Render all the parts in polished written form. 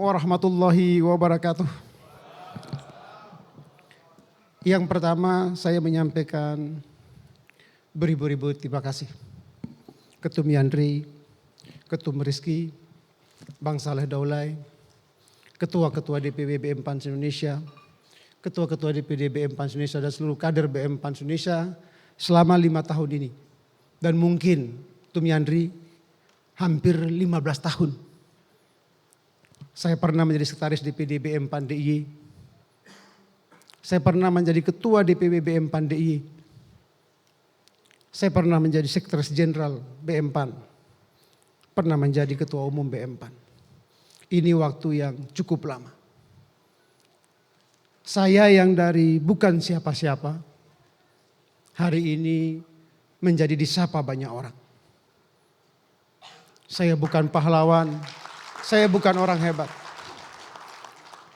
warahmatullahi wabarakatuh. Yang pertama saya menyampaikan beribu-ribu terima kasih. Ketum Yandri, Ketum Rizky, Bang Saleh Daulay, Ketua-Ketua DPW BM PANS Indonesia, Ketua-Ketua DPD BM PANS Indonesia dan seluruh kader BM PANS Indonesia selama 5 tahun ini. Dan mungkin Ketum Yandri hampir 15 tahun. Saya pernah menjadi sekretaris DPD BM PAN DIY. Saya pernah menjadi ketua DPW BM PAN DIY. Saya pernah menjadi sekretaris jenderal BM PAN. Pernah menjadi ketua umum BM PAN. Ini waktu yang cukup lama. Saya yang dari bukan siapa-siapa, hari ini menjadi disapa banyak orang. Saya bukan pahlawan, saya bukan orang hebat.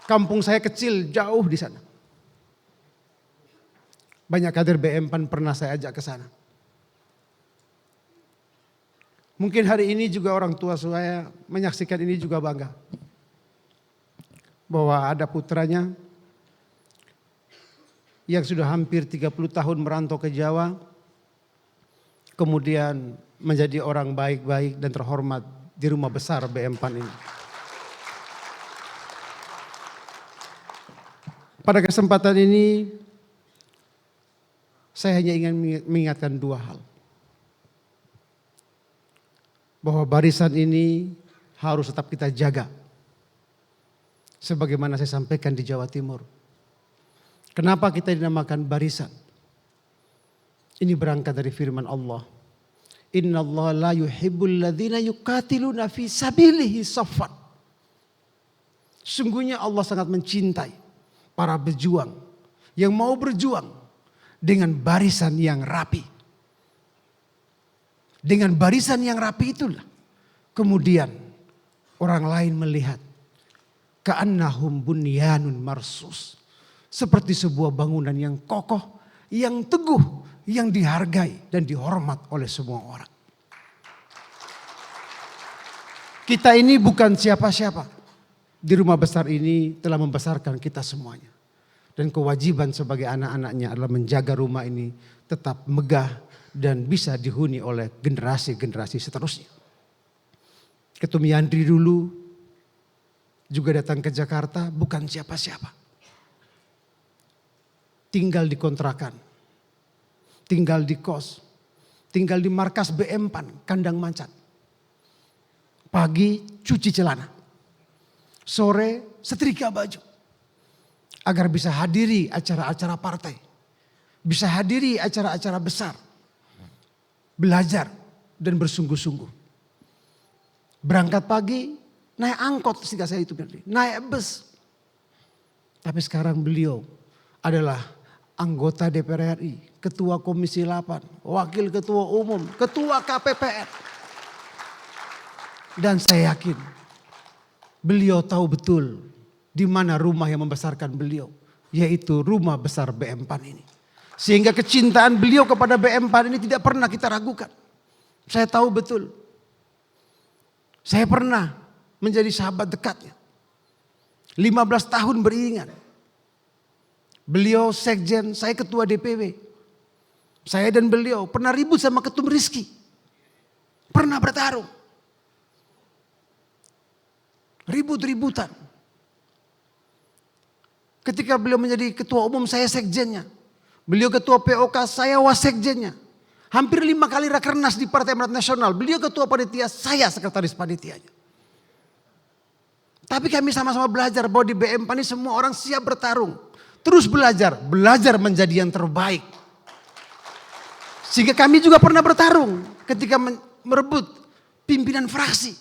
Kampung saya kecil, jauh di sana. Banyak kader BM PAN pernah saya ajak ke sana. Mungkin hari ini juga orang tua saya menyaksikan ini juga bangga. Bahwa ada putranya yang sudah hampir 30 tahun merantau ke Jawa. Kemudian menjadi orang baik-baik dan terhormat di rumah besar BM PAN ini. Pada kesempatan ini saya hanya ingin mengingatkan 2 hal. Bahwa barisan ini harus tetap kita jaga. Sebagaimana saya sampaikan di Jawa Timur. Kenapa kita dinamakan barisan? Ini berangkat dari firman Allah. Inna Allah la yuhibbul ladzina yuqatiluna fi sabilihi saffan. Sungguhnya Allah sangat mencintai para pejuang yang mau berjuang dengan barisan yang rapi. Dengan barisan yang rapi itulah kemudian orang lain melihat ka'annahum bunyanun marsus. Seperti sebuah bangunan yang kokoh, yang teguh, yang dihargai dan dihormat oleh semua orang. Kita ini bukan siapa-siapa. Di rumah besar ini telah membesarkan kita semuanya. Dan kewajiban sebagai anak-anaknya adalah menjaga rumah ini tetap megah dan bisa dihuni oleh generasi-generasi seterusnya. Ketum Yandri dulu juga datang ke Jakarta bukan siapa-siapa. Tinggal di kontrakan. Tinggal di kos, tinggal di markas BM PAN, kandang macan. Pagi cuci celana, sore setrika baju. Agar bisa hadiri acara-acara partai, bisa hadiri acara-acara besar. Belajar dan bersungguh-sungguh. Berangkat pagi, naik angkot sehingga saya itu, naik bus. Tapi sekarang beliau adalah anggota DPR RI. Ketua Komisi 8, Wakil Ketua Umum, Ketua KPPR. Dan saya yakin beliau tahu betul di mana rumah yang membesarkan beliau. Yaitu rumah besar BM PAN ini. Sehingga kecintaan beliau kepada BM PAN ini tidak pernah kita ragukan. Saya tahu betul. Saya pernah menjadi sahabat dekatnya. 15 tahun beriringan. Beliau sekjen, saya ketua DPW. Saya dan beliau pernah ribut sama Ketum Rizky. Pernah bertarung. Ribut-ributan. Ketika beliau menjadi ketua umum, saya sekjennya. Beliau ketua POK, saya wasekjennya. Hampir 5 kali rakernas di Partai Amanat Nasional. Beliau ketua panitia, saya sekretaris panitianya. Tapi kami sama-sama belajar bahwa di BM PAN ini semua orang siap bertarung. Terus belajar menjadi yang terbaik. Sehingga kami juga pernah bertarung ketika merebut pimpinan fraksi.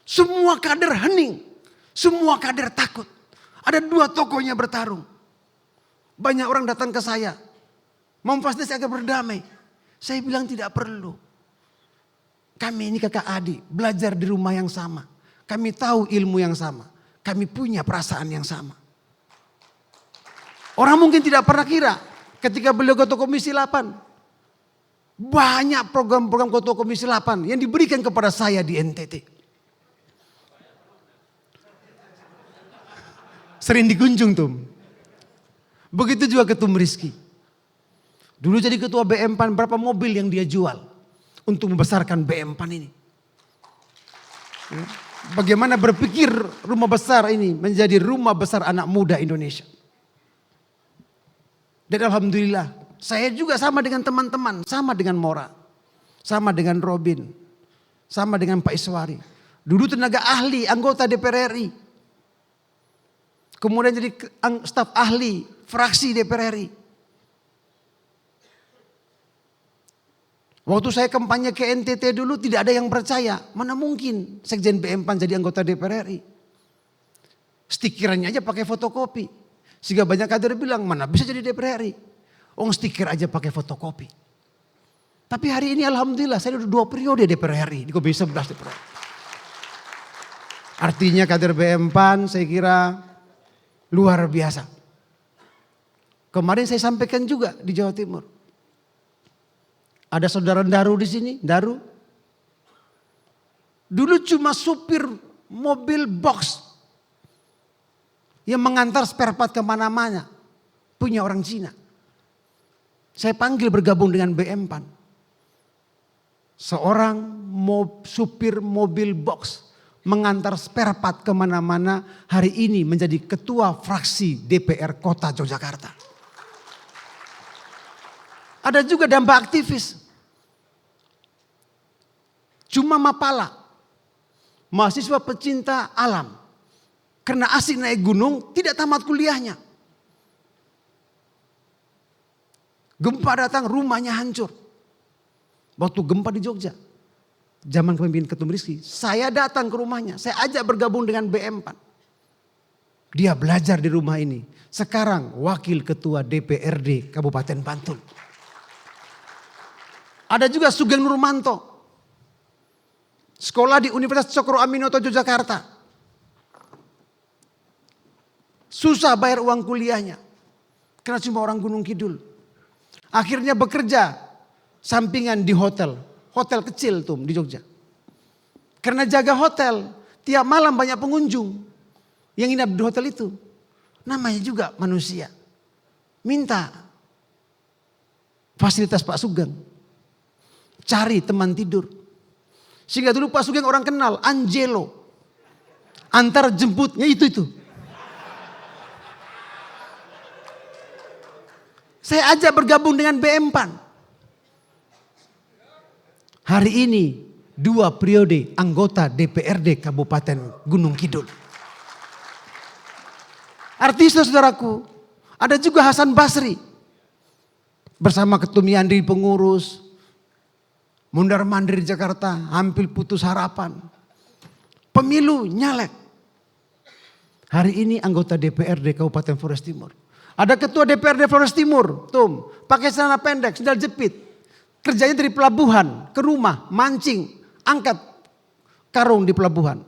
Semua kader hening, semua kader takut. Ada 2 tokohnya bertarung. Banyak orang datang ke saya, memfasilitasi agar berdamai. Saya bilang tidak perlu. Kami ini kakak adik, belajar di rumah yang sama. Kami tahu ilmu yang sama. Kami punya perasaan yang sama. Orang mungkin tidak pernah kira ketika beliau ketua Komisi 8. Banyak program-program ketua Komisi 8 yang diberikan kepada saya di NTT. Sering dikunjung tuh. Begitu juga Ketum Rizky. Dulu jadi ketua BM PAN, berapa mobil yang dia jual untuk membesarkan BM PAN ini. Bagaimana berpikir rumah besar ini menjadi rumah besar anak muda Indonesia. Dan alhamdulillah, saya juga sama dengan teman-teman, sama dengan Mora, sama dengan Robin, sama dengan Pak Iswari. Dulu tenaga ahli, anggota DPR RI. Kemudian jadi staf ahli, fraksi DPR RI. Waktu saya kampanye ke NTT dulu tidak ada yang percaya. Mana mungkin Sekjen BM PAN jadi anggota DPR RI. Stikirannya aja pakai fotokopi. Sehingga banyak kader bilang mana bisa jadi DPR RI. Stiker aja pakai fotokopi. Tapi hari ini alhamdulillah saya udah 2 periode DPR RI. Di Komisi 11 DPR RI. Artinya kader BM PAN saya kira luar biasa. Kemarin saya sampaikan juga di Jawa Timur. Ada saudara Daru di sini, Daru. Dulu cuma supir mobil box yang mengantar spare part kemana-mana. Punya orang Cina. Saya panggil bergabung dengan BM PAN. Seorang supir mobil box mengantar spare part kemana-mana, hari ini menjadi ketua fraksi DPR Kota Yogyakarta. Ada juga dampak aktivis. Cuma Mapala, mahasiswa pecinta alam. Karena asik naik gunung, tidak tamat kuliahnya. Gempa datang, rumahnya hancur. Waktu gempa di Jogja, zaman kepemimpinan Ketum Rizky, saya datang ke rumahnya, saya ajak bergabung dengan BM PAN. Dia belajar di rumah ini. Sekarang wakil ketua DPRD Kabupaten Bantul. Ada juga Sugeng Nurmanto. Sekolah di Universitas Cokro Aminoto Yogyakarta. Susah bayar uang kuliahnya. Karena cuma orang Gunung Kidul. Akhirnya bekerja sampingan di hotel. Hotel kecil tuh di Jogja. Karena jaga hotel. Tiap malam banyak pengunjung yang nginap di hotel itu. Namanya juga manusia. Minta fasilitas Pak Sugeng. Cari teman tidur. Sehingga dulu Pak Sugeng orang kenal, Angelo. Antar jemputnya itu. Saya ajak bergabung dengan BM PAN. Hari ini 2 periode anggota DPRD Kabupaten Gunung Kidul. Artis saudaraku, ada juga Hasan Basri. Bersama Ketum Yandri pengurus. Mundar mandir Jakarta, hampir putus harapan. Pemilu nyalek. Hari ini anggota DPRD Kabupaten Flores Timur. Ada ketua DPRD Flores Timur, pakai celana pendek, sandal jepit. Kerjanya dari pelabuhan ke rumah, mancing, angkat karung di pelabuhan.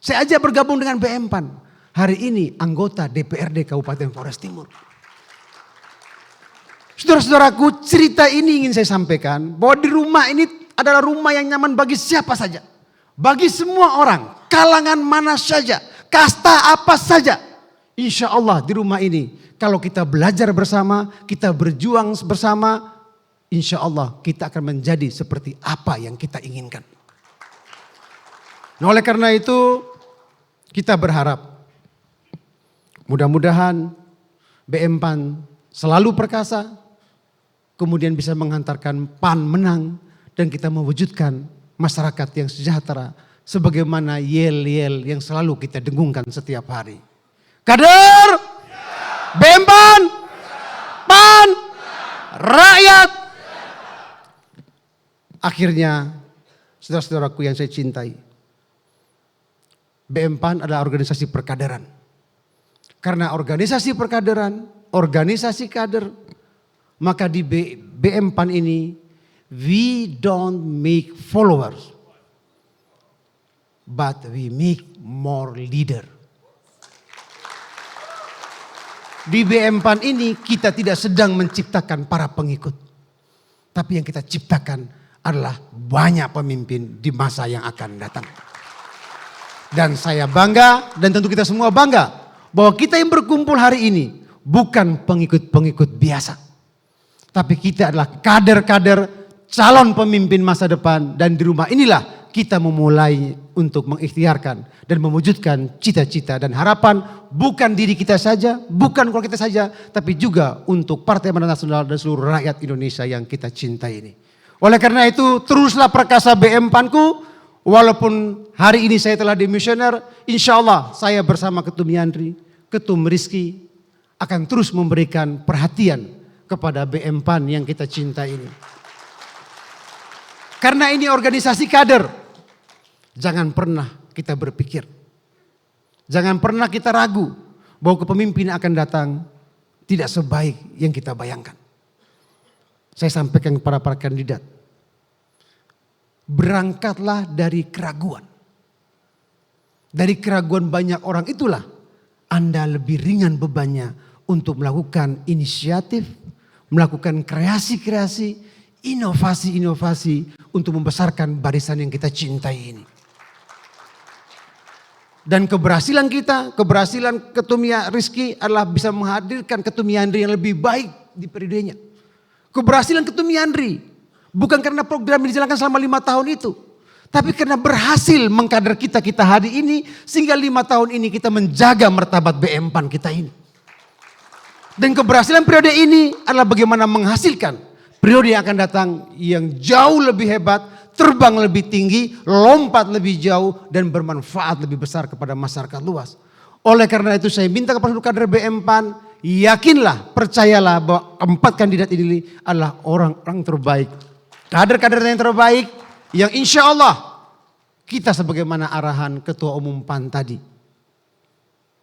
Saya ajak bergabung dengan BM PAN. Hari ini anggota DPRD Kabupaten Flores Timur. Saudara-saudaraku, cerita ini ingin saya sampaikan bahwa di rumah ini adalah rumah yang nyaman bagi siapa saja. Bagi semua orang, kalangan mana saja, kasta apa saja. Insya Allah di rumah ini, kalau kita belajar bersama, kita berjuang bersama, insya Allah kita akan menjadi seperti apa yang kita inginkan. Nah, oleh karena itu, kita berharap mudah-mudahan BM PAN selalu perkasa, kemudian bisa menghantarkan PAN menang dan kita mewujudkan masyarakat yang sejahtera sebagaimana yel-yel yang selalu kita dengungkan setiap hari. Kader, BM PAN, PAN, rakyat. Akhirnya, saudara-saudaraku yang saya cintai, BM PAN adalah organisasi perkaderan. Karena organisasi perkaderan, organisasi kader, maka di BM PAN ini, we don't make followers, but we make more leader. Di BM PAN ini kita tidak sedang menciptakan para pengikut. Tapi yang kita ciptakan adalah banyak pemimpin di masa yang akan datang. Dan saya bangga dan tentu kita semua bangga bahwa kita yang berkumpul hari ini bukan pengikut-pengikut biasa. Tapi kita adalah kader-kader calon pemimpin masa depan, dan di rumah inilah kita memulai untuk mengikhtiarkan dan mewujudkan cita-cita dan harapan bukan diri kita saja, bukan keluarga kita saja, tapi juga untuk Partai Amanat Nasional dan seluruh rakyat Indonesia yang kita cintai ini. Oleh karena itu, teruslah perkasa BM PAN-ku, walaupun hari ini saya telah dimisioner, insya Allah saya bersama Ketum Yandri, Ketum Rizky akan terus memberikan perhatian kepada BM PAN yang kita cintai ini. Karena ini organisasi kader, jangan pernah kita berpikir, jangan pernah kita ragu bahwa kepemimpinan akan datang tidak sebaik yang kita bayangkan. Saya sampaikan kepada para kandidat, berangkatlah dari keraguan. Dari keraguan banyak orang itulah Anda lebih ringan bebannya untuk melakukan inisiatif, melakukan kreasi-kreasi, inovasi-inovasi untuk membesarkan barisan yang kita cintai ini. Dan keberhasilan kita, keberhasilan Ketum Rizky adalah bisa menghadirkan Ketum Yandri yang lebih baik di periodenya. Keberhasilan Ketum Yandri bukan karena program yang dijalankan selama 5 tahun itu, tapi karena berhasil mengkader kita hari ini, sehingga 5 tahun ini kita menjaga martabat BM PAN kita ini. Dan keberhasilan periode ini adalah bagaimana menghasilkan periode yang akan datang yang jauh lebih hebat, terbang lebih tinggi, lompat lebih jauh, dan bermanfaat lebih besar kepada masyarakat luas. Oleh karena itu saya minta kepada seluruh kader BM PAN, yakinlah, percayalah bahwa 4 kandidat ini adalah orang-orang terbaik. Kader-kader yang terbaik yang insya Allah kita sebagaimana arahan Ketua Umum PAN tadi.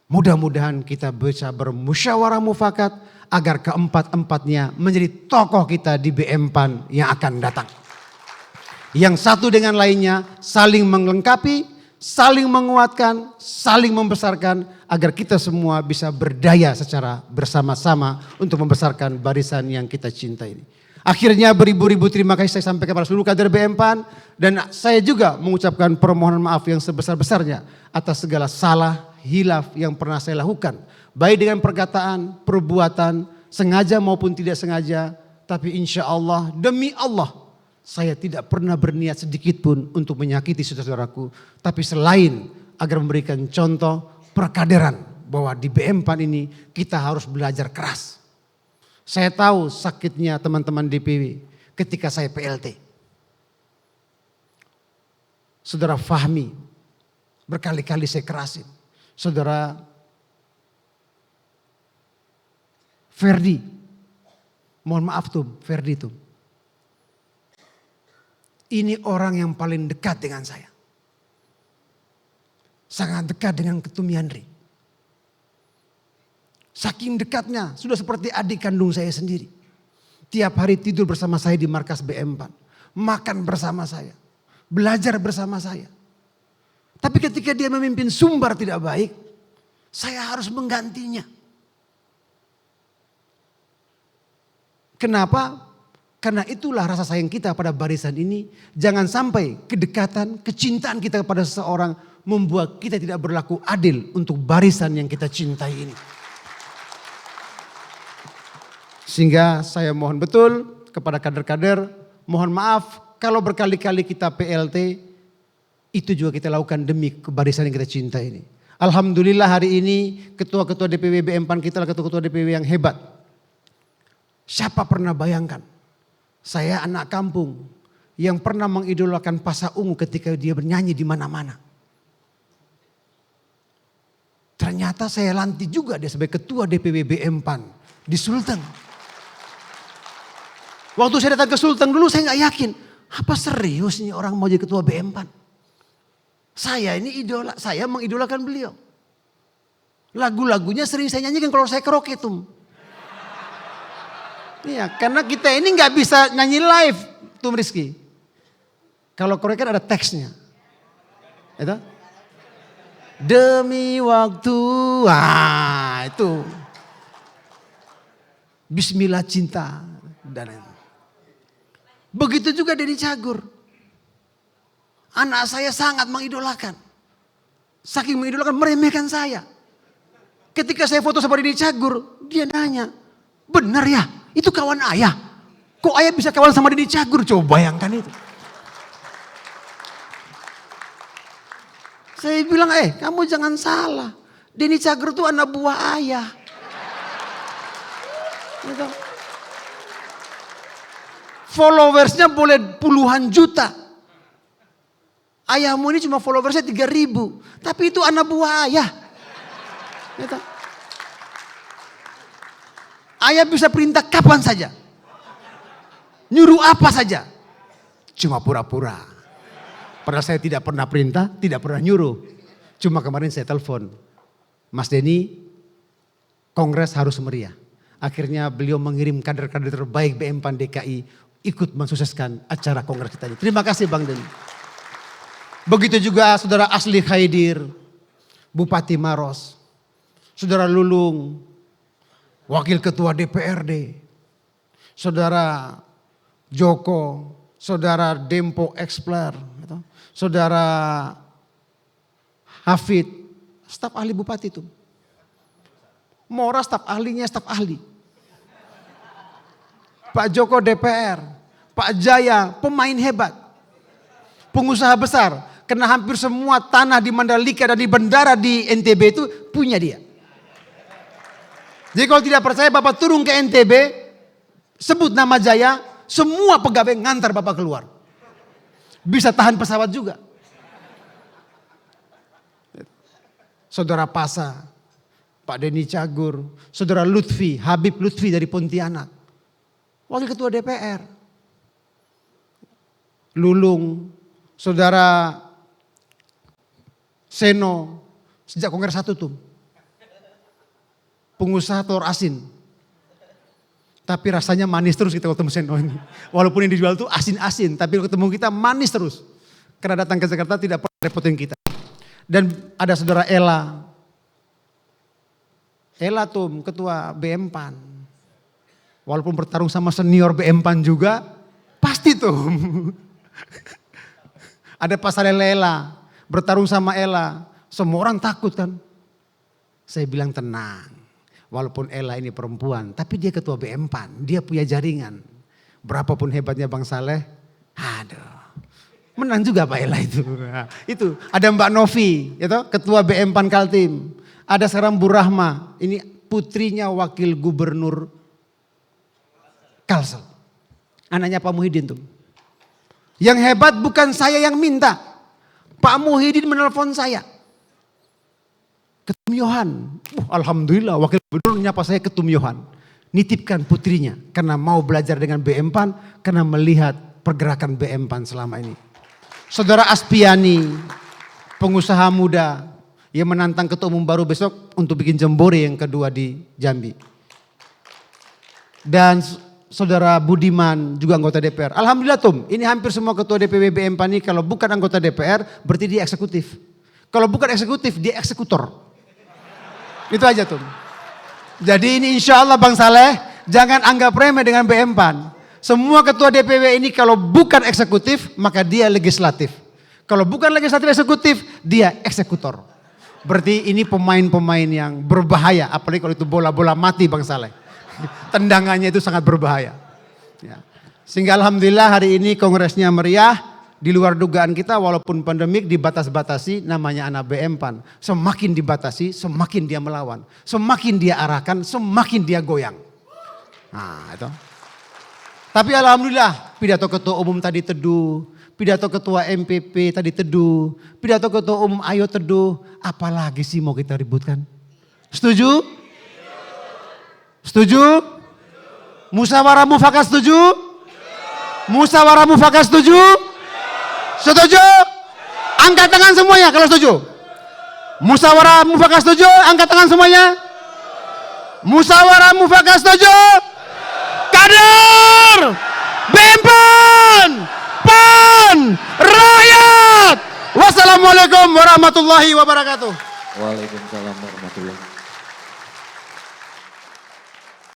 Mudah-mudahan kita bisa bermusyawarah mufakat agar keempat-empatnya menjadi tokoh kita di BM PAN yang akan datang. Yang satu dengan lainnya saling melengkapi, saling menguatkan, saling membesarkan agar kita semua bisa berdaya secara bersama-sama untuk membesarkan barisan yang kita cintai ini. Akhirnya beribu-ribu terima kasih saya sampaikan kepada seluruh kader BM PAN, dan saya juga mengucapkan permohonan maaf yang sebesar-besarnya atas segala salah, hilaf yang pernah saya lakukan. Baik dengan perkataan, perbuatan, sengaja maupun tidak sengaja. Tapi insya Allah, demi Allah, saya tidak pernah berniat sedikit pun untuk menyakiti saudara-saudaraku. Tapi selain agar memberikan contoh perkaderan bahwa di BM PAN ini kita harus belajar keras. Saya tahu sakitnya teman-teman DPW ketika saya PLT. Saudara Fahmi, berkali-kali saya kerasin. Saudara Ferdi, mohon maaf tuh Ferdi tuh. Ini orang yang paling dekat dengan saya. Sangat dekat dengan Ketum Yandri. Saking dekatnya, sudah seperti adik kandung saya sendiri. Tiap hari tidur bersama saya di markas BM PAN. Makan bersama saya. Belajar bersama saya. Tapi ketika dia memimpin Sumbar tidak baik, saya harus menggantinya. Kenapa? Karena itulah rasa sayang kita pada barisan ini. Jangan sampai kedekatan, kecintaan kita kepada seseorang membuat kita tidak berlaku adil untuk barisan yang kita cintai ini. Sehingga saya mohon betul kepada kader-kader, mohon maaf kalau berkali-kali kita PLT, itu juga kita lakukan demi barisan yang kita cintai ini. Alhamdulillah hari ini ketua-ketua DPW BM PAN kita adalah ketua-ketua DPW yang hebat. Siapa pernah bayangkan, saya anak kampung yang pernah mengidolakan Pasha Ungu ketika dia bernyanyi di mana-mana. Ternyata saya lantik juga dia sebagai ketua DPW BM PAN di Sulteng. Waktu saya datang ke Sulteng dulu saya nggak yakin, apa serius nih orang mau jadi ketua BM PAN? Saya ini idola, saya mengidolakan beliau. Lagu-lagunya sering saya nyanyikan kalau saya karaoke tuh. Iya, karena kita ini nggak bisa nyanyi live, tuh Rizky. Kalau karaoke kan ada teksnya. Itu? Demi waktu, itu. Bismillah cinta dan itu. Begitu juga Denny Cagur. Anak saya sangat mengidolakan. Saking mengidolakan meremehkan saya. Ketika saya foto sama Denny Cagur, dia nanya, benar ya itu kawan ayah? Kok ayah bisa kawan sama Denny Cagur? Coba bayangkan itu. Saya bilang, kamu jangan salah. Denny Cagur itu anak buah ayah. Gitu. Followersnya boleh puluhan juta. Ayahmu ini cuma followersnya 3.000. Tapi itu anak buah ayah. Gitu. Ayah bisa perintah kapan saja. Nyuruh apa saja. Cuma pura-pura. Padahal saya tidak pernah perintah, tidak pernah nyuruh. Cuma kemarin saya telepon. Mas Denny, kongres harus meriah. Akhirnya beliau mengirim kader-kader terbaik BM PAN DKI ikut mensukseskan acara kongres kita ini. Terima kasih Bang Denny. Begitu juga Saudara Asli Khaidir, Bupati Maros, Saudara Lulung, Wakil Ketua DPRD, Saudara Joko, Saudara Dempo Expler, Saudara Hafid, staf ahli bupati itu. Mora staf ahlinya staf ahli. Pak Joko DPR, Pak Jaya pemain hebat. Pengusaha besar, karena hampir semua tanah di Mandalika dan di bandara di NTB itu punya dia. Jadi kalau tidak percaya Bapak turun ke NTB, sebut nama Jaya, semua pegawai ngantar Bapak keluar. Bisa tahan pesawat juga. Saudara Pasa, Pak Denny Cagur, Saudara Lutfi, Habib Lutfi dari Pontianak. Wakil Ketua DPR. Lulung, Saudara Seno, sejak Kongres 1 tuh. Pengusaha telur asin. Tapi rasanya manis terus kita ketemu Seno ini. Walaupun yang dijual itu asin-asin, tapi ketemu kita manis terus. Karena datang ke Jakarta tidak pernah repotin kita. Dan ada Saudara Ella. Ella tuh ketua BM PAN. Walaupun bertarung sama senior BM PAN juga, pasti tuh. Ada Pasar Ella, bertarung sama Ella. Semua orang takut kan. Saya bilang tenang. Walaupun Ella ini perempuan, tapi dia ketua BM PAN. Dia punya jaringan. Berapapun hebatnya Bang Saleh, aduh. Menang juga Pak Ella itu. Itu ada Mbak Novi, ketua BM PAN Kaltim. Ada sekarang Bu Rahma, ini putrinya wakil gubernur Kalsel. Anaknya Pak Muhyiddin tuh. Yang hebat bukan saya yang minta. Pak Muhyiddin menelpon saya. Ketum Yohan. Alhamdulillah wakil gubernur nyapa saya Ketum Yohan. Nitipkan putrinya karena mau belajar dengan BM PAN. Karena melihat pergerakan BM PAN selama ini. Saudara Aspiani, pengusaha muda yang menantang ketua umum baru besok untuk bikin jembore yang kedua di Jambi. Dan Saudara Budiman juga anggota DPR. Alhamdulillah Tum, ini hampir semua ketua DPW BM PAN ini kalau bukan anggota DPR berarti dia eksekutif. Kalau bukan eksekutif dia eksekutor. Itu aja Tum. Jadi ini insya Allah Bang Saleh jangan anggap remeh dengan BM PAN. Semua ketua DPW ini kalau bukan eksekutif maka dia legislatif. Kalau bukan legislatif eksekutif dia eksekutor. Berarti ini pemain-pemain yang berbahaya. Apalagi kalau itu bola-bola mati Bang Saleh. Tendangannya itu sangat berbahaya. Ya. Sehingga alhamdulillah hari ini kongresnya meriah. Di luar dugaan kita walaupun pandemik dibatas-batasi namanya anak BM PAN. Semakin dibatasi semakin dia melawan. Semakin dia arahkan semakin dia goyang. Nah itu. Tapi alhamdulillah pidato ketua umum tadi teduh, pidato ketua MPP tadi teduh, pidato ketua umum ayo teduh, apalagi sih mau kita ributkan? Setuju? Setuju? Musyawarah mufakat setuju? Musyawarah mufakat setuju? Setuju? Angkat tangan semuanya kalau setuju. Musyawarah mufakat setuju? Angkat tangan semuanya. Musyawarah mufakat setuju? Kader BM PAN, PAN rakyat. Wassalamualaikum warahmatullahi wabarakatuh. Waalaikumsalam warahmatullahi wabarakatuh.